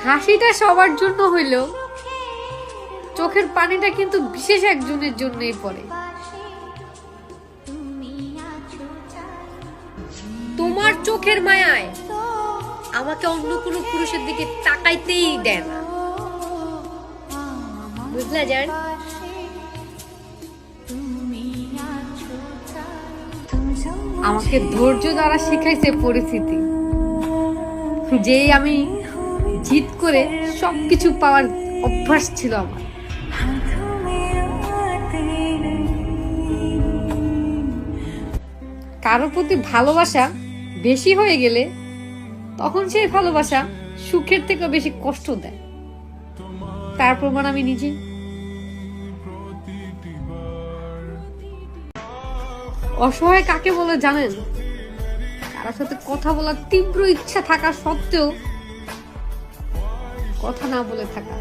হাসিটা সবার জন্য হইলেও চোখের পানিটা কিন্তু বিশেষ একজনের জন্যই পড়ে। তোমার চোখের মায়ায় আমাকে অন্য কোনো পুরুষের দিকে তাকাইতেই দেয় না, বুঝলা জান? আমাকে ধৈর্য দ্বারা শিখাইছে পরিস্থিতি, যেই আমি জিদ করে সবকিছু পাওয়ার অভ্যাস ছিল আমার। কারোর প্রতি ভালোবাসা বেশি হয়ে গেলে তখন সেই ভালোবাসা সুখের থেকে বেশি কষ্ট দেয়। তার প্রমাণ আমি নিজে। অসহায় কাকে বলে জানেন? কারোর সাথে কথা বলার তীব্র ইচ্ছা থাকা সত্ত্বেও কথা না বলে থাকা।